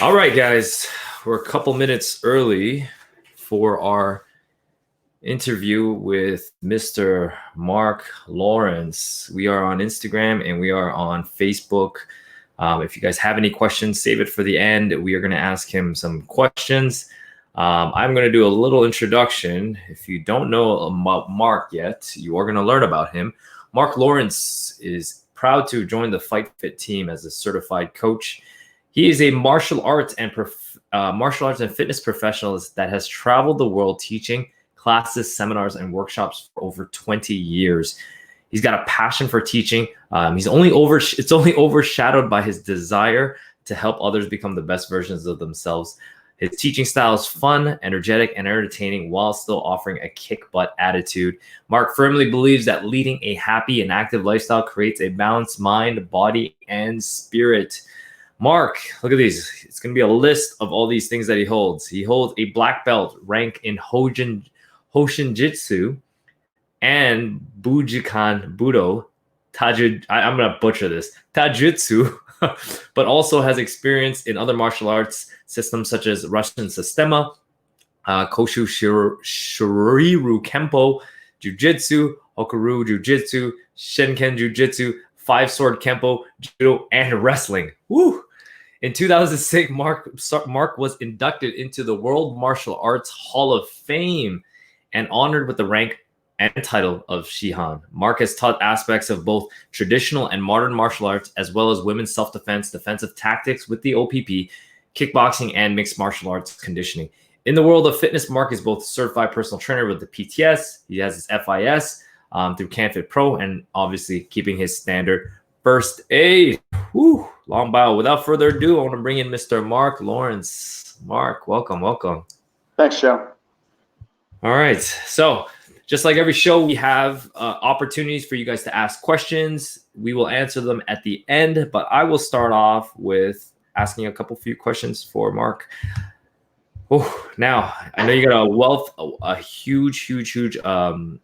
All right, guys, we're a couple minutes early for our interview with Mr. Mark Lawrence. We are on Instagram and we are on Facebook. If you guys have any questions, save it for the end. We are going to ask him some questions. I'm going to do a little introduction. If you don't know about Mark yet, you are going to learn about him. Mark Lawrence is proud to join the Fight Fit team as a certified coach. He is a martial arts and fitness professional that has traveled the world teaching classes, seminars, and workshops for over 20 years. He's got a passion for teaching. It's only overshadowed by his desire to help others become the best versions of themselves. His teaching style is fun, energetic, and entertaining while still offering a kick-butt attitude. Mark firmly believes that leading a happy and active lifestyle creates a balanced mind, body, and spirit. Mark, look at these. It's going to be a list of all these things that he holds. He holds a black belt rank in Hoshinjutsu and Bujikan Budo Taijutsu. I'm going to butcher this. Taijutsu, but also has experience in other martial arts systems such as Russian Systema, Kosho Shoriryu Kenpo, Jiu-Jitsu, Hokkoryu Ju-Jitsu, Shin Ken Ju-Jitsu, Sword Kenpo, Judo, and wrestling. Woo! In 2006, Mark was inducted into the World Martial Arts Hall of Fame and honored with the rank and title of Shihan. Mark has taught aspects of both traditional and modern martial arts, as well as women's self-defense, defensive tactics with the OPP, kickboxing, and mixed martial arts conditioning. In the world of fitness, Mark is both a certified personal trainer with the PTS. He has his FIS through CanFit Pro, and obviously keeping his standard first aid. Whew, long bow. Without further ado, I want to bring in Mr. Mark Lawrence. Mark, welcome. Thanks, Joe. All right. So just like every show, we have opportunities for you guys to ask questions. We will answer them at the end, but I will start off with asking a few questions for Mark. Oh, now I know you got a huge amount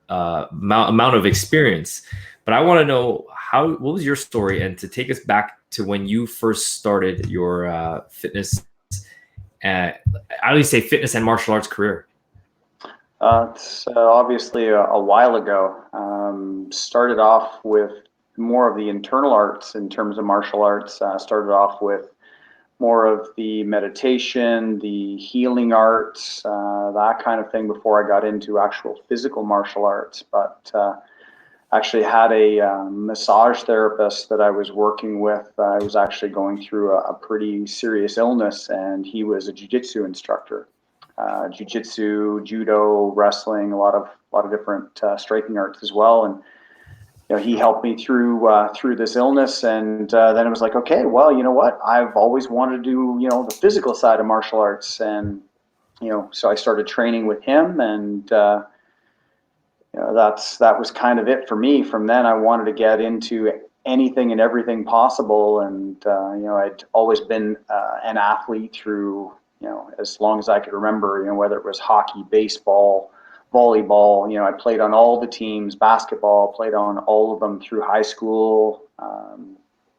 of experience, but I want to know what was your story, and to take us back to when you first started your fitness. I always say fitness and martial arts career. It's obviously a while ago. Started off with more of the internal arts in terms of martial arts. Started off with more of the meditation, the healing arts, that kind of thing before I got into actual physical martial arts. But actually had a massage therapist that I was working with. I was actually going through a pretty serious illness, and he was a jiu-jitsu instructor. Jiu-jitsu, judo, wrestling, a lot of different striking arts as well. And he helped me through this illness, and then it was like, okay, well, you know what? I've always wanted to do the physical side of martial arts, and so I started training with him, and that was kind of it for me. From then, I wanted to get into anything and everything possible, and I'd always been an athlete through as long as I could remember. Whether it was hockey, baseball, volleyball. I played on all the teams. Basketball, played on all of them through high school.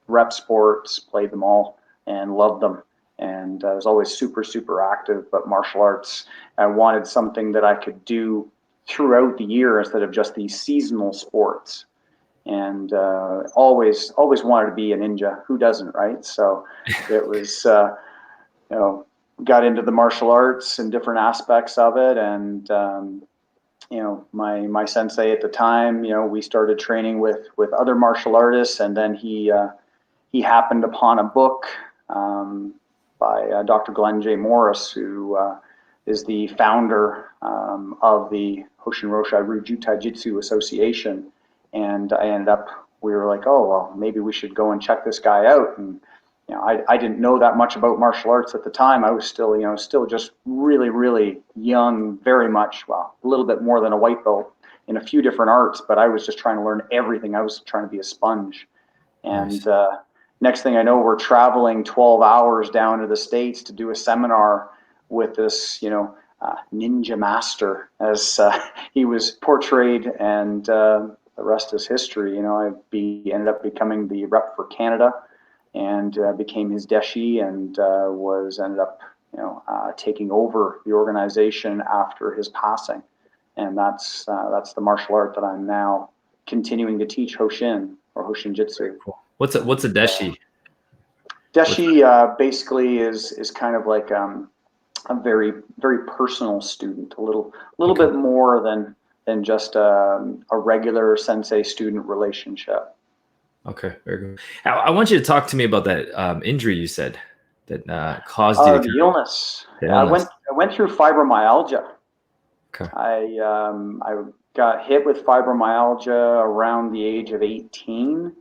Rep sports, played them all and loved them. And I was always super active. But martial arts, I wanted something that I could do throughout the year instead of just these seasonal sports. And always wanted to be a ninja. Who doesn't, right? So it was got into the martial arts and different aspects of it, and my sensei at the time, we started training with other martial artists, and then he happened upon a book by Dr. Glenn J. Morris, who is the founder of the Hoshinjutsu Judo Taijutsu Association, and we were like, oh well, maybe we should go and check this guy out. And I didn't know that much about martial arts at the time. I was still just really young, very much, well, a little bit more than a white belt in a few different arts, but I was just trying to learn everything. I was trying to be a sponge. And next thing I know, we're traveling 12 hours down to the States to do a seminar with this, ninja master, as he was portrayed, and the rest is history. I ended up becoming the rep for Canada. and became his deshi, and ended up taking over the organization after his passing. And that's the martial art that I'm now continuing to teach, Hoshin, or Hoshinjutsu. Cool. What's a deshi? Deshi basically is kind of like a very, very personal student, a little bit more than just a regular sensei-student relationship. Okay, very good. I want you to talk to me about that injury you said that caused you to the illness. The illness. I went through fibromyalgia. Okay. I got hit with fibromyalgia around the age of 18,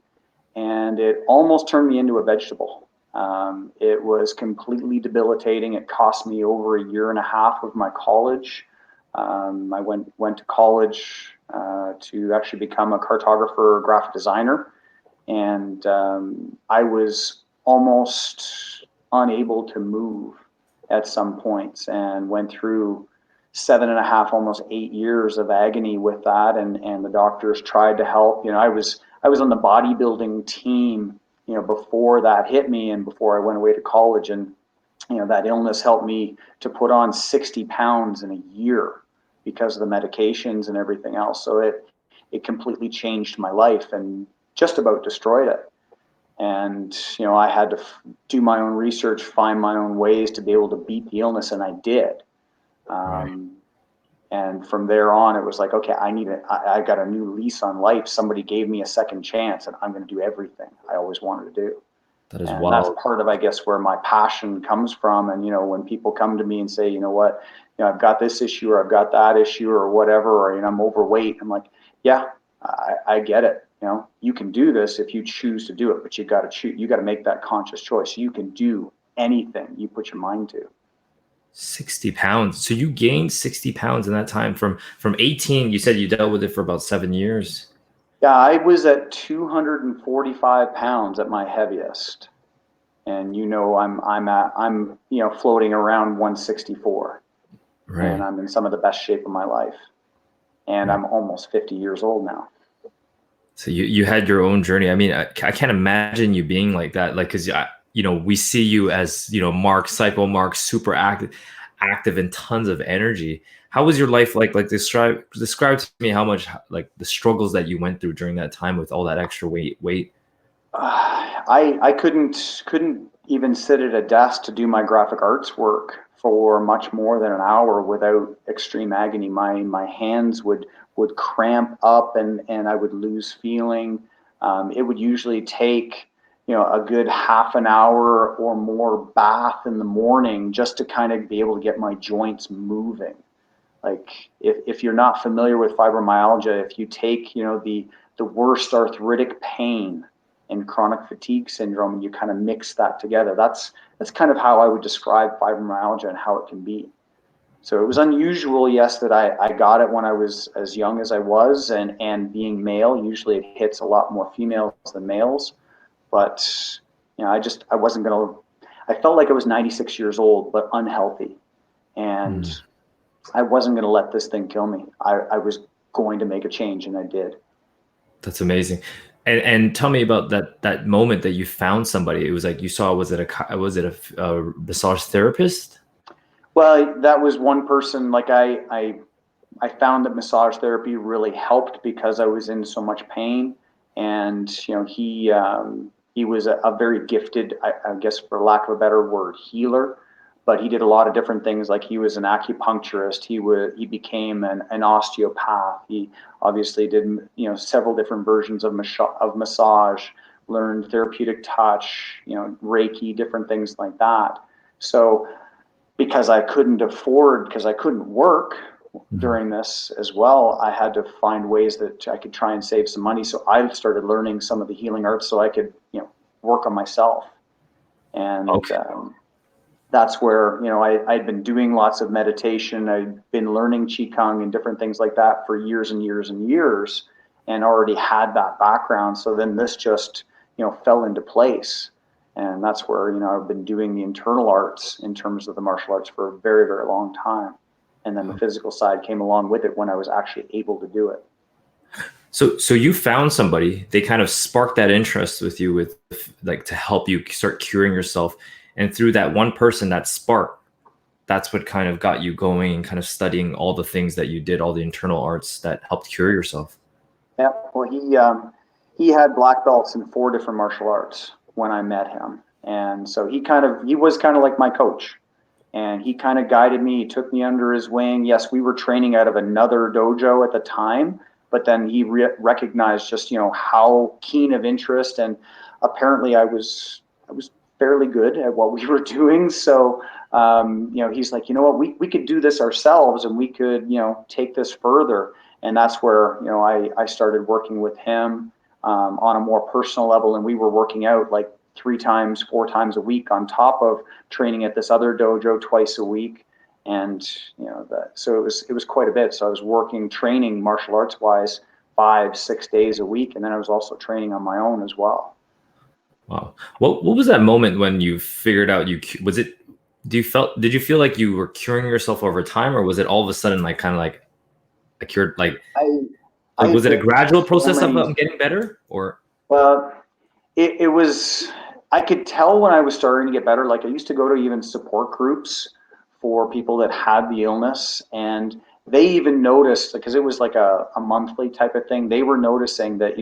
and it almost turned me into a vegetable. It was completely debilitating. It cost me over 1.5 years of my college. I went to college to actually become a cartographer, graphic designer, and I was almost unable to move at some points, and went through 7.5, almost 8 years of agony with that. And the doctors tried to help. I was on the bodybuilding team, before that hit me and before I went away to college. And, that illness helped me to put on 60 pounds in a year because of the medications and everything else. So it completely changed my life and just about destroyed it. And, I had to do my own research, find my own ways to be able to beat the illness, and I did. Right. And from there on, it was like, okay, I got a new lease on life. Somebody gave me a second chance, and I'm going to do everything I always wanted to do. That is And wild. that's part of, I guess, where my passion comes from. And, when people come to me and say, what, I've got this issue, or I've got that issue, or whatever, or, I'm overweight. I'm like, yeah, I get it. You can do this if you choose to do it, but you got to choose. You got to make that conscious choice. You can do anything you put your mind to. 60 pounds. So you gained 60 pounds in that time from 18. You said you dealt with it for about 7 years. Yeah, I was at 245 pounds at my heaviest, and I'm floating around 164, Right. and I'm in some of the best shape of my life, and Right. I'm almost 50 years old now. So you had your own journey. I mean, I can't imagine you being like that. Like, because we see you as Mark, super active and tons of energy. How was your life like? Like, describe to me how much, like, the struggles that you went through during that time with all that extra weight. I couldn't even sit at a desk to do my graphic arts work for much more than an hour without extreme agony. My hands would cramp up, and I would lose feeling. It would usually take a good half an hour or more bath in the morning just to kind of be able to get my joints moving. Like, if you're not familiar with fibromyalgia, if you take the worst arthritic pain and chronic fatigue syndrome, and you kind of mix that together, that's kind of how I would describe fibromyalgia and how it can be. So it was unusual, yes, that I got it when I was as young as I was, and being male, usually it hits a lot more females than males. But I wasn't gonna. I felt like I was 96 years old, but unhealthy, and I wasn't gonna let this thing kill me. I was going to make a change, and I did. That's amazing. And tell me about that moment that you found somebody. It was like you saw, was it a massage therapist? Well, that was one person. Like, I found that massage therapy really helped because I was in so much pain, and he was a very gifted, I guess, for lack of a better word, healer. But he did a lot of different things. Like, he was an acupuncturist. He became an osteopath. He obviously did several different versions of massage, learned therapeutic touch, Reiki, different things like that. So because I couldn't work during this as well, I had to find ways that I could try and save some money. So I started learning some of the healing arts so I could work on myself. And Okay. that's where I'd been doing lots of meditation. I'd been learning qigong and different things like that for years and years and years, and already had that background. So then this just fell into place, and that's where I've been doing the internal arts in terms of the martial arts for a very, very long time. And then the physical side came along with it when I was actually able to do it. So you found somebody, they kind of sparked that interest with you with like to help you start curing yourself. And through that one person, that spark, that's what kind of got you going and kind of studying all the things that you did, all the internal arts that helped cure yourself. Yeah, well, he had black belts in 4 different martial arts when I met him, and so he was kind of like my coach, and he kind of guided me. He took me under his wing. Yes, we were training out of another dojo at the time, but then he recognized just how keen of interest, and apparently I was fairly good at what we were doing. So he's like, you know what, we could do this ourselves, and we could take this further. And that's where I started working with him on a more personal level, and we were working out like 3 times, 4 times a week on top of training at this other dojo twice a week. And so it was quite a bit. So I was working, training martial arts wise 5, 6 days a week, and then I was also training on my own as well. Wow. What was that moment when you figured out did you feel like you were curing yourself over time, or was it all of a sudden like kind of like a cured was it a gradual process of getting better, or? Well, it was, I could tell when I was starting to get better. Like I used to go to even support groups for people that had the illness, and they even noticed, because it was like a monthly type of thing. They were noticing that,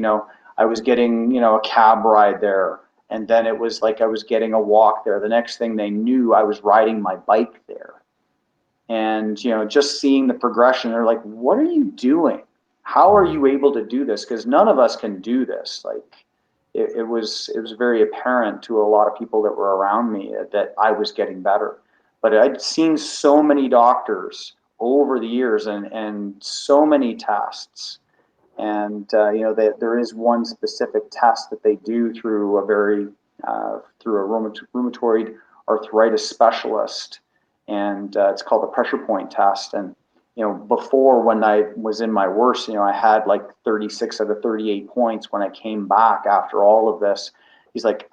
I was getting, a cab ride there. And then it was like I was getting a walk there. The next thing they knew, I was riding my bike there. And, just seeing the progression, they're like, what are you doing? How are you able to do this? Because none of us can do this. Like it was very apparent to a lot of people that were around me that I was getting better. But I'd seen so many doctors over the years and so many tests. And there is one specific test that they do through a rheumatoid arthritis specialist, and it's called the pressure point test. And before, when I was in my worst, I had like 36 out of 38 points. When I came back after all of this, he's like,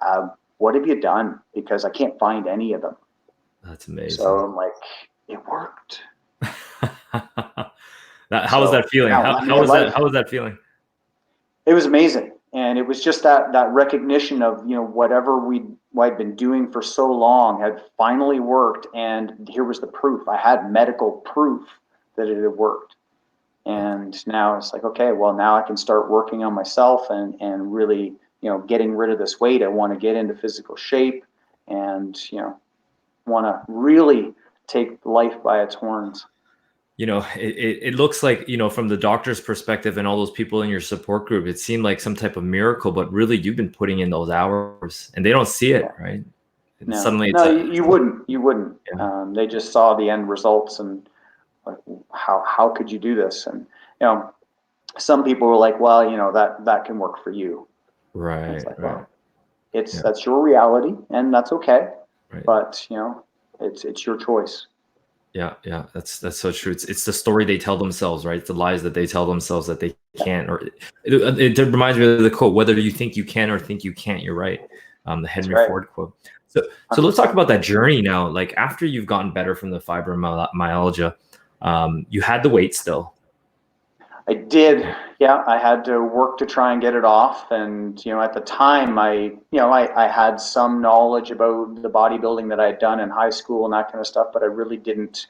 "What have you done? Because I can't find any of them." That's amazing. So I'm like, "It worked." How was that feeling? How was that feeling? It was amazing. And it was just that recognition of, whatever I'd been doing for so long had finally worked. And here was the proof. I had medical proof that it had worked. And now it's like, okay, well, now I can start working on myself and really, getting rid of this weight. I want to get into physical shape and, want to really take life by its horns. It looks like, from the doctor's perspective and all those people in your support group, it seemed like some type of miracle, but really you've been putting in those hours and they don't see it, right? And No, suddenly you wouldn't. Yeah. They just saw the end results and like, how could you do this? And, some people were like, well, that can work for you. Right. It's like, right. well, that's your reality and that's okay. Right. But, it's your choice. Yeah, that's so true. It's the story they tell themselves, right? It's the lies that they tell themselves that they can't. Or it reminds me of the quote: "Whether you think you can or think you can't, you're right." The Henry Ford quote. So let's talk about that journey now. Like after you've gotten better from the fibromyalgia, you had the weight still. I did. Yeah, I had to work to try and get it off. And, at the time I had some knowledge about the bodybuilding that I had done in high school and that kind of stuff, but I really didn't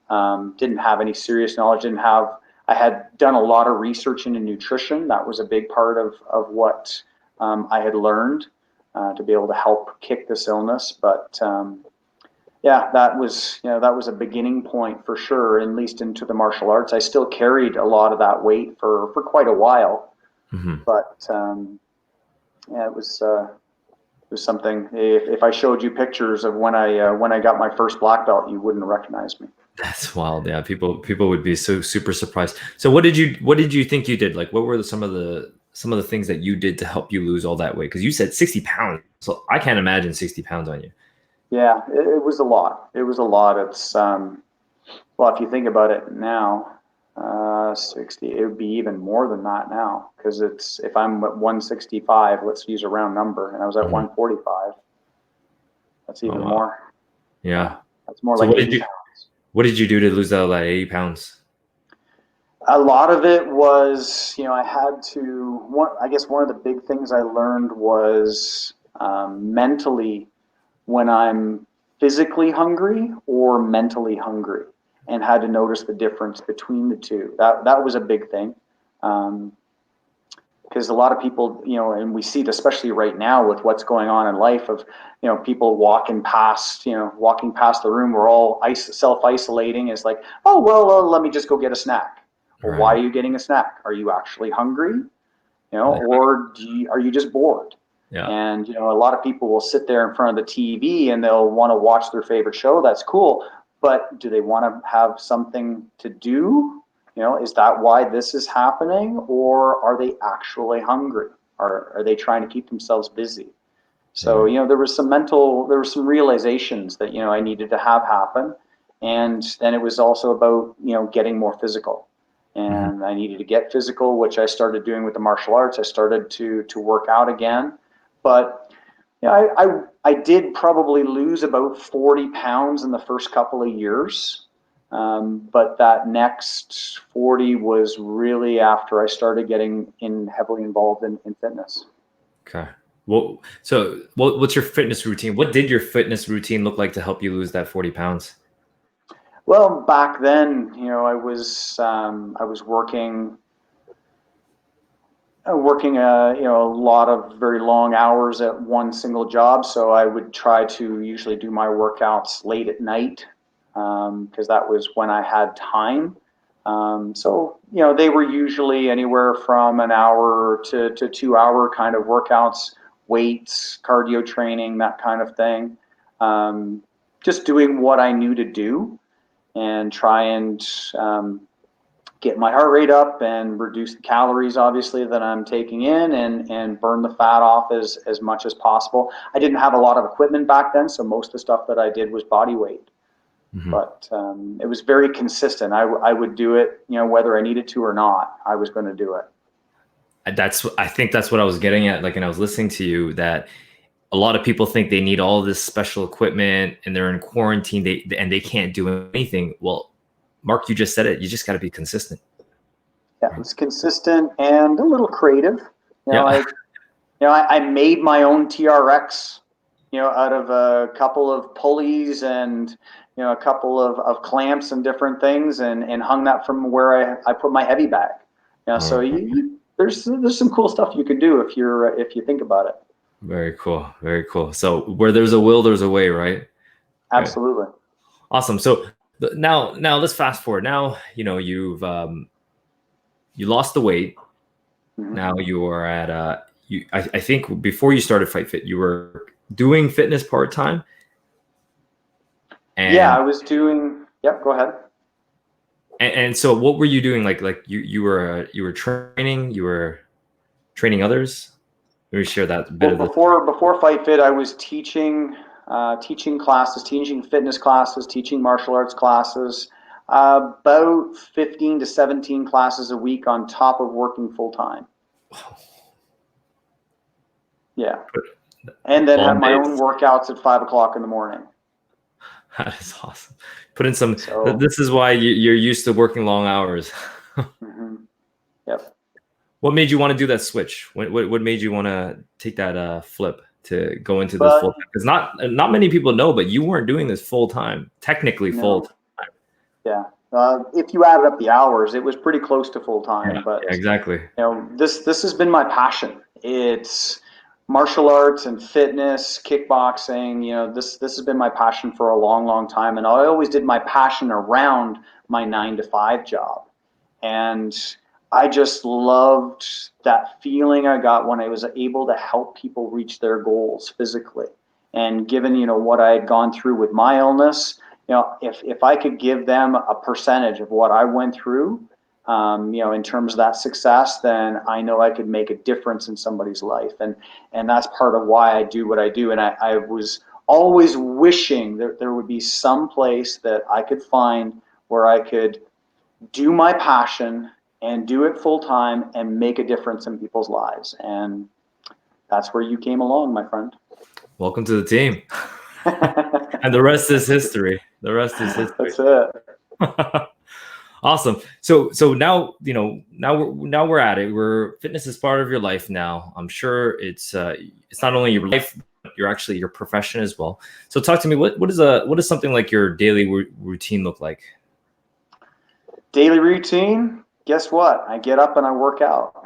have any serious knowledge. I had done a lot of research into nutrition. That was a big part of what I had learned to be able to help kick this illness. But yeah, that was a beginning point for sure, at least into the martial arts. I still carried a lot of that weight for quite a while, but yeah, it was something. If I showed you pictures of when I got my first black belt, you wouldn't recognize me. That's wild. Yeah, people would be so super surprised. So what did you think you did? Like, what were some of the things that you did to help you lose all that weight? Because you said 60 pounds, so I can't imagine 60 pounds on you. Yeah, it was a lot. It was a lot. It's well, if you think about it now, 60, it would be even more than that now, because if I'm at 165, let's use a round number, and I was at 145, that's even more. Yeah. That's more like 80 pounds. What did you do to lose that 80 pounds? A lot of it was, I had to, I guess one of the big things I learned was mentally when I'm physically hungry or mentally hungry, and had to notice the difference between the two. That was a big thing. Because a lot of people, and we see it especially right now with what's going on in life of, people walking past the room, we're all self-isolating. Is like, oh, well, let me just go get a snack. Well, why are Right. you getting a snack? Are you actually hungry? Yeah. Or are you just bored? Yeah. And, a lot of people will sit there in front of the TV and they'll want to watch their favorite show. That's cool. But do they want to have something to do? Is that why this is happening? Or are they actually hungry? Are they trying to keep themselves busy? So, Yeah. there were some realizations that, I needed to have happen. And then it was also about, getting more physical. Mhm. And I needed to get physical, which I started doing with the martial arts. I started to work out again. But I did probably lose about 40 pounds in the first couple of years. But that next 40 was really after I started getting heavily involved in fitness. Okay. Well, so what's your fitness routine? What did your fitness routine look like to help you lose that 40 pounds? Well, back then, I was working a lot of very long hours at one single job. So I would try to usually do my workouts late at night, because that was when I had time. So they were usually anywhere from an hour to 2 hour kind of workouts, weights, cardio training, that kind of thing. Just doing what I knew to do and try and get my heart rate up and reduce the calories, obviously, that I'm taking in, and burn the fat off as much as possible. I didn't have a lot of equipment back then, so most of the stuff that I did was body weight. Mhm. But it was very consistent. I would do it, whether I needed to or not, I was going to do it. I think that's what I was getting at. Like, and I was listening to you that a lot of people think they need all this special equipment and they're in quarantine, and they can't do anything. Well, Mark, you just said it. You just got to be consistent. Yeah, it Right? was consistent and a little creative. I Yeah. I made my own TRX, out of a couple of pulleys and, a couple of clamps and different things, and hung that from where I put my heavy bag. So there's some cool stuff you could do if you think about it. Very cool. Very cool. So where there's a will, there's a way, right? Okay. Absolutely. Awesome. So now let's fast forward. Now, you lost the weight. Mm-hmm. Now you are at I think before you started Fight Fit, you were doing fitness part time. Yeah, And, I was doing. Yep, go ahead. and so what were you doing? Like you were training others. Let me share that bit Well, of this. before Fight Fit, I was teaching classes, teaching fitness classes, teaching martial arts classes, about 15 to 17 classes a week on top of working full time. Yeah, and then have Long my own days. workouts at 5 o'clock in the morning. That is awesome. Put in some. So, This is why you're used to working long hours. mhm, yep. What made you want to do that switch? What made you want to take that flip to go into this full time? But Because not many people know, but you weren't doing this full time, technically full no, time. yeah. If you added up the hours, it was pretty close to full Yeah, time. yeah, But exactly. this has been my passion. It's martial arts and fitness, kickboxing. This has been my passion for a long, long time, and I always did my passion around my 9 to 5 job. And I just loved that feeling I got when I was able to help people reach their goals physically. And given, what I had gone through with my illness, if I could give them a percentage of what I went through, in terms of that success, then I know I could make a difference in somebody's life. And that's part of why I do what I do. And I was always wishing that there would be some place that I could find where I could do my passion and do it full time and make a difference in people's lives. And that's where you came along, my friend. Welcome to the team. And the rest is history. The rest is history. That's it. Awesome. So now, now we're at it. Fitness is part of your life now. I'm sure it's not only your life, but you're actually your profession as well. So talk to me. What is something like your daily routine look like? Daily routine. Guess what? I get up and I work out.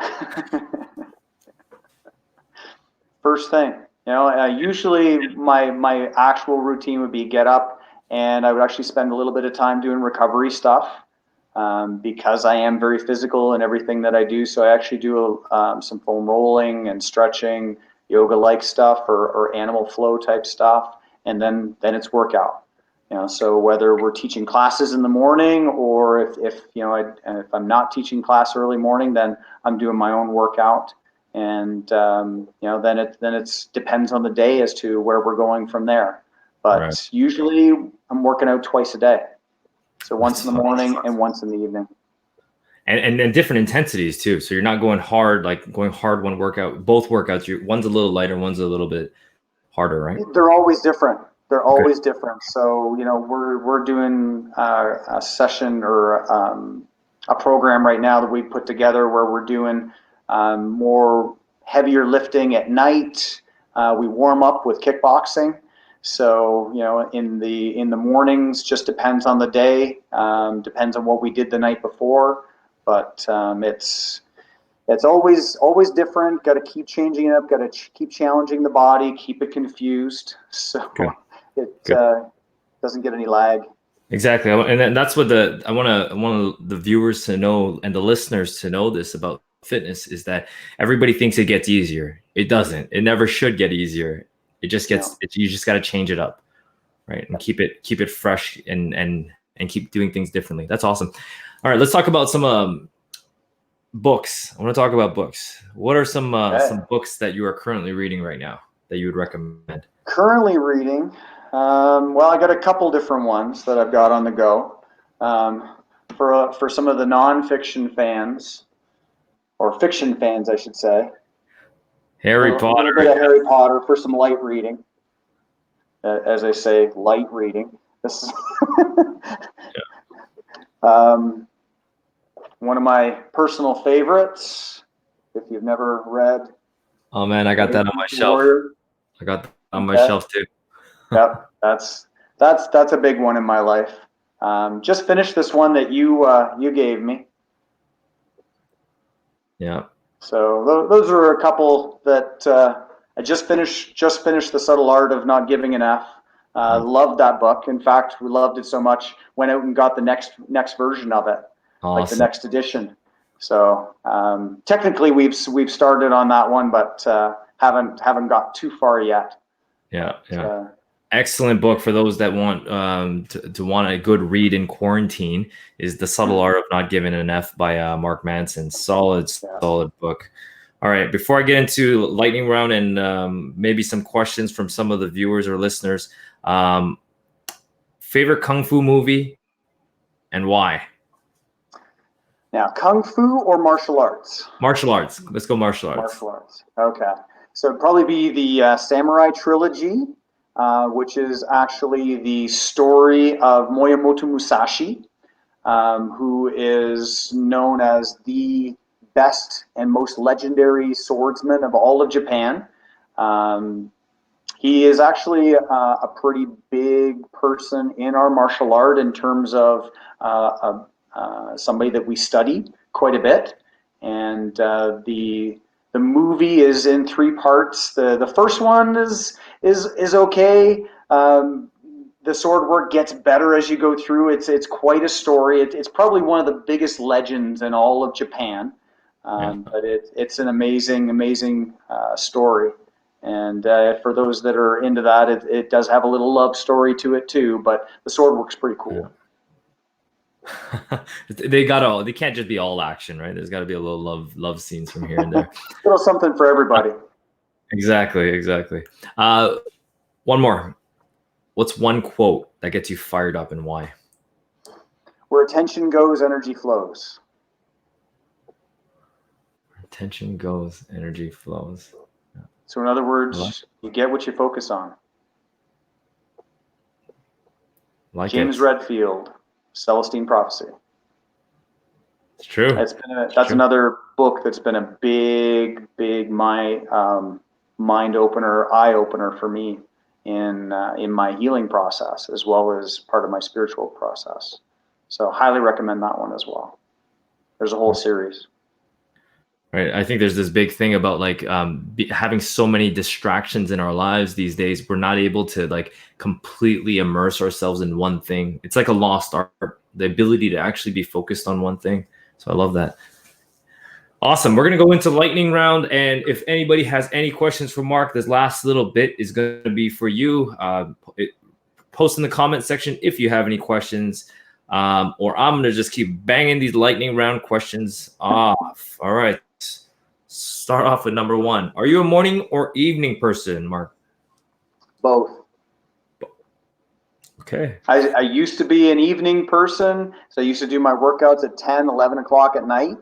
First thing, usually my actual routine would be get up and I would actually spend a little bit of time doing recovery stuff, because I am very physical in everything that I do. So I actually do some foam rolling and stretching, yoga-like stuff, or animal flow type stuff, and then it's workout. So whether we're teaching classes in the morning, or if I'm not teaching class early morning, then I'm doing my own workout. And then it depends on the day as to where we're going from there. But Right. usually I'm working out twice a day, so once in the morning and once in the evening. And different intensities too. So you're not going hard one workout. Both workouts, one's a little lighter, one's a little bit harder, right? They're always different. They're always different. So we're doing a session or a program right now that we put together where we're doing more heavier lifting at night. We warm up with kickboxing. So in the mornings, just depends on the day, depends on what we did the night before. But it's always different. Got to keep changing it up. Got to keep challenging the body. Keep it confused, so it doesn't get any lag. Exactly, and that's what I want the viewers to know and the listeners to know this about fitness is that everybody thinks it gets easier. It doesn't. It never should get easier. It just gets. You just got to change it up, right? And keep it fresh and keep doing things differently. That's awesome. All right, let's talk about some books. I want to talk about books. What are some books that you are currently reading right now that you would recommend? Currently reading. Well, I got a couple different ones that I've got on the go. For some of the nonfiction fans, or fiction fans, I should say. Harry A Potter. little bit of Harry Potter for some light reading. As I say, light reading. This is one of my personal favorites. If you've never read. Oh man, I got that on my shelf. I got that on my shelf too. Yep, that's a big one in my life. Just finished this one that you gave me. Yeah. So those are a couple that I just finished. Just finished The Subtle Art of Not Giving an F. Loved that book. In fact, we loved it so much, went out and got the next version of it, Awesome. like the next edition. So technically, we've started on that one, but haven't got too far yet. Yeah, yeah. Excellent book for those that want to want a good read in quarantine is The Subtle Art of Not Giving an F by Mark Manson. Solid book. All right, before I get into lightning round and maybe some questions from some of the viewers or listeners, favorite Kung Fu movie and why? Now, Kung Fu or martial arts? Martial arts. Let's go martial arts. Martial arts. Okay. So it'd probably be the Samurai Trilogy, which is actually the story of Miyamoto Musashi, who is known as the best and most legendary swordsman of all of Japan. He is actually a pretty big person in our martial art in terms of somebody that we study quite a bit. And the movie is in 3 parts. The first one is okay. The sword work gets better as you go through. It's quite a story. It's probably one of the biggest legends in all of Japan. But it's an amazing story. And for those that are into that, it does have a little love story to it too. But the sword work's pretty cool. Yeah. They can't just be all action, right? There's got to be a little love scenes from here and there. A little something for everybody. Exactly. One more. What's one quote that gets you fired up and why? Where attention goes, energy flows. Attention goes, energy flows. Yeah. So in other words, you get what you focus on. James Redfield, Celestine Prophecy. It's true. That's another book that's been a big mind opener, eye opener for me in my healing process, as well as part of my spiritual process. So highly recommend that one as well. There's a whole series. Right. I think there's this big thing about like having so many distractions in our lives these days. We're not able to like completely immerse ourselves in one thing. It's like a lost art, the ability to actually be focused on one thing. So I love that. Awesome. We're going to go into lightning round. And if anybody has any questions for Mark, this last little bit is going to be for you. Post in the comment section if you have any questions. Or I'm going to just keep banging these lightning round questions off. All right. Start off with number one. Are you a morning or evening person, Mark? Both. Okay. I used to be an evening person. So I used to do my workouts at 10, 11 o'clock at night.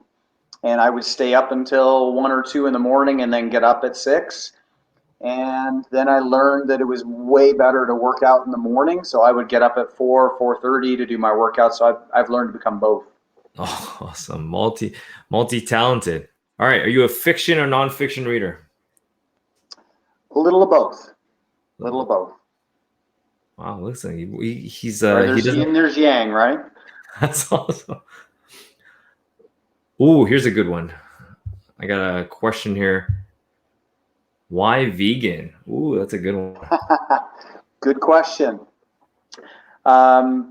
And I would stay up until 1 or 2 in the morning and then get up at 6. And then I learned that it was way better to work out in the morning. So I would get up at 4, 4:30 to do my workout. So I've learned to become both. Oh, awesome. Multi-talented. All right. Are you a fiction or nonfiction reader? A little of both. A little of both. Wow. Listen, he's there's yin, there's yang, right? That's awesome. Ooh, here's a good one. I got a question here. Why vegan? Ooh, that's a good one. Good question. Was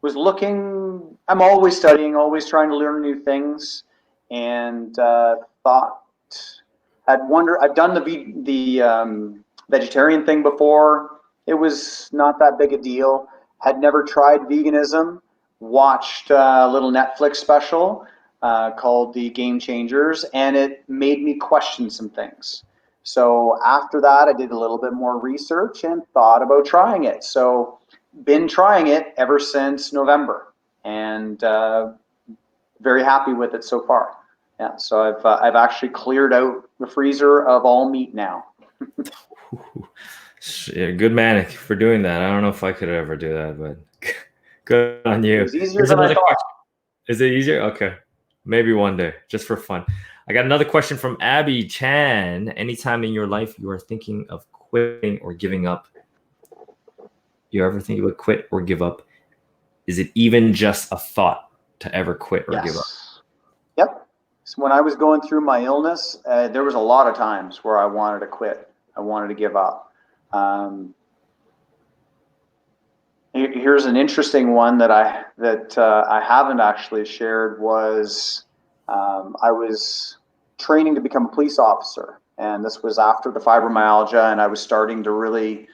looking. I'm always studying, always trying to learn new things, and thought. I've done the vegetarian thing before. It was not that big a deal. Had never tried veganism. Watched a little Netflix special called The Game Changers, and it made me question some things. So after that, I did a little bit more research and thought about trying it. So been trying it ever since November, and very happy with it so far. Yeah, so I've actually cleared out the freezer of all meat now. Yeah, good man for doing that. I don't know if I could ever do that, but good on you. It was easier than I thought. Is it easier? Okay. Maybe one day, just for fun. I got another question from Abby Chan. Anytime in your life you are thinking of quitting or giving up, you ever think you would quit or give up? Is it even just a thought to ever quit or give up? Yep. So when I was going through my illness, there was a lot of times where I wanted to quit. I wanted to give up. Here's an interesting one that I haven't actually shared. Was I was training to become a police officer, and this was after the fibromyalgia, and I was starting to really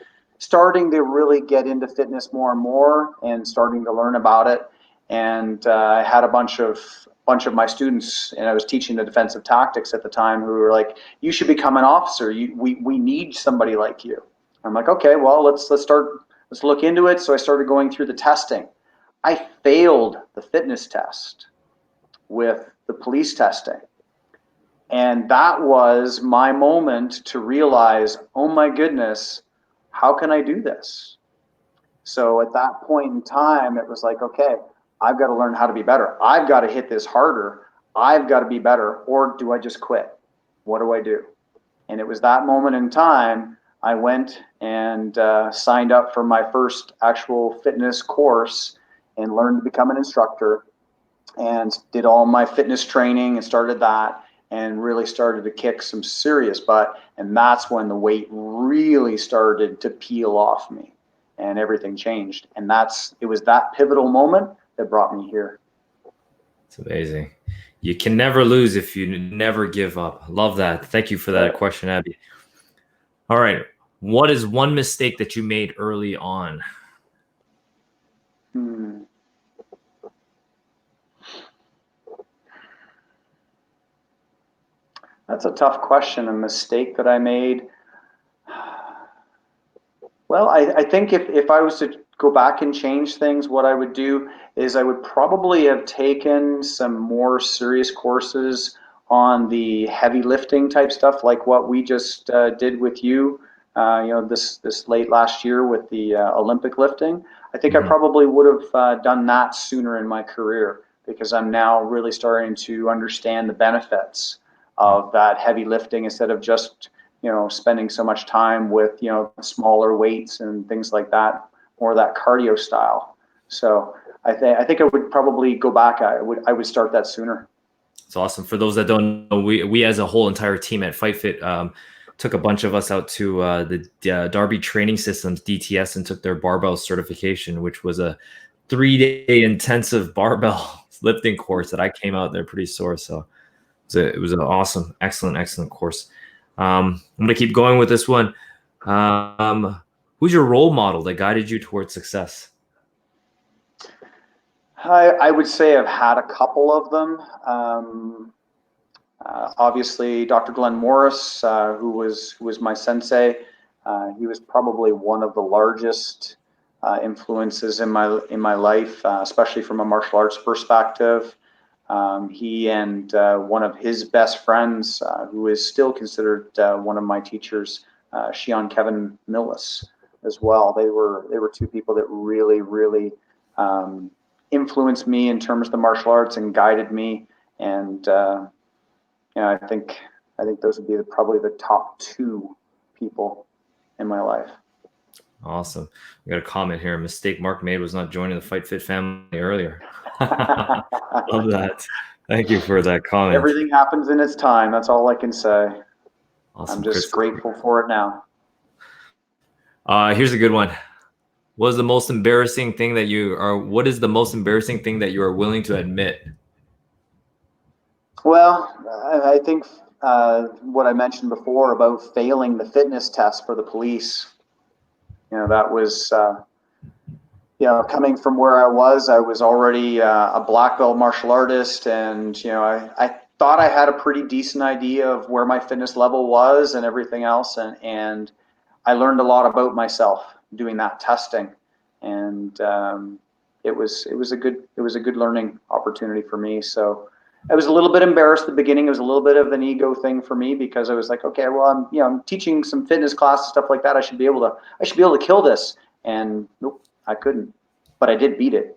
get into fitness more and more, and starting to learn about it. And I had a bunch of my students, and I was teaching the defensive tactics at the time, who were like, "You should become an officer. We need somebody like you." I'm like, "Okay, well, let's look into it." So I started going through the testing. I failed the fitness test with the police testing. And that was my moment to realize, oh my goodness, how can I do this? So at that point in time, it was like, okay, I've got to learn how to be better. I've got to hit this harder. I've got to be better. Or do I just quit? What do I do? And it was that moment in time I went and signed up for my first actual fitness course and learned to become an instructor, and did all my fitness training and started that, and really started to kick some serious butt. And that's when the weight really started to peel off me and everything changed. And it was that pivotal moment that brought me here. It's amazing. You can never lose if you never give up. Love that. Thank you for that question, Abby. All right. What is one mistake that you made early on? That's a tough question. A mistake that I made. Well, I think if I was to go back and change things, what I would do is I would probably have taken some more serious courses on the heavy lifting type stuff, like what we just did with you, this late last year with the Olympic lifting. I think I probably would have done that sooner in my career, because I'm now really starting to understand the benefits of that heavy lifting instead of just, spending so much time with, smaller weights and things like that, more that cardio style. So I think I would probably go back. I would start that sooner. It's awesome. For those that don't know, we as a whole entire team at FightFit took a bunch of us out to the Darby Training Systems DTS and took their barbell certification, which was a 3-day intensive barbell lifting course that I came out there pretty sore. So it was an awesome, excellent course. I'm gonna keep going with this one. Who's your role model that guided you towards success? I would say I've had a couple of them. Obviously, Dr. Glenn Morris, who was my sensei, he was probably one of the largest influences in my life, especially from a martial arts perspective. He and one of his best friends, who is still considered one of my teachers, Shihan Kevin Millis, as well. They were two people that really influenced me in terms of the martial arts and guided me. And I think those would be probably the top two people in my life. Awesome. We got a comment here. A mistake Mark made was not joining the FightFit family earlier. Love that. Thank you for that comment. Everything happens in its time. That's all I can say. Awesome. I'm just grateful for it now. Here's a good one. What is the most embarrassing thing that you are willing to admit? Well, I think what I mentioned before about failing the fitness test for the police, that was, coming from where I was already a black belt martial artist. And, I thought I had a pretty decent idea of where my fitness level was and everything else. And I learned a lot about myself doing that testing. And it was a good learning opportunity for me. So I was a little bit embarrassed at the beginning. It was a little bit of an ego thing for me because I was like, okay, well, I'm teaching some fitness classes, stuff like that. I should be able to kill this. And nope, I couldn't. But I did beat it.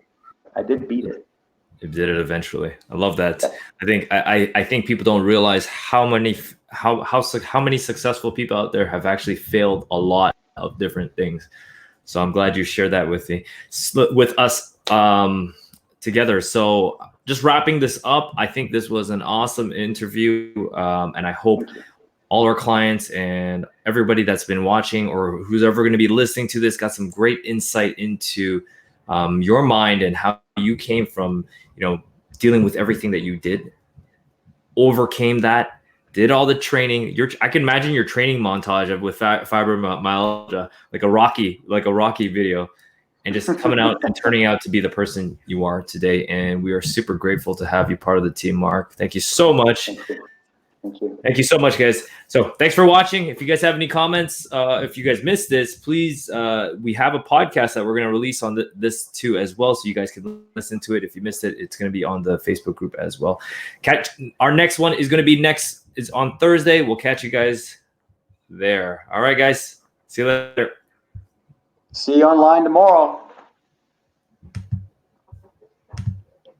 You did it eventually. I love that. I think people don't realize how many successful people out there have actually failed a lot of different things. So I'm glad you shared that with us together. So just wrapping this up, I think this was an awesome interview, and I hope all our clients and everybody that's been watching or who's ever going to be listening to this got some great insight into your mind and how you came from, dealing with everything that you did, overcame that, did all the training. I can imagine your training montage with fibromyalgia, like a Rocky video, and just coming out and turning out to be the person you are today. And we are super grateful to have you part of the team, Mark. Thank you so much. Thank you so much, guys. So thanks for watching. If you guys have any comments, if you guys missed this, please, we have a podcast that we're going to release on this too as well. So you guys can listen to it. If you missed it, it's going to be on the Facebook group as well. Our next one is going to be is on Thursday. We'll catch you guys there. All right, guys. See you later. See you online tomorrow.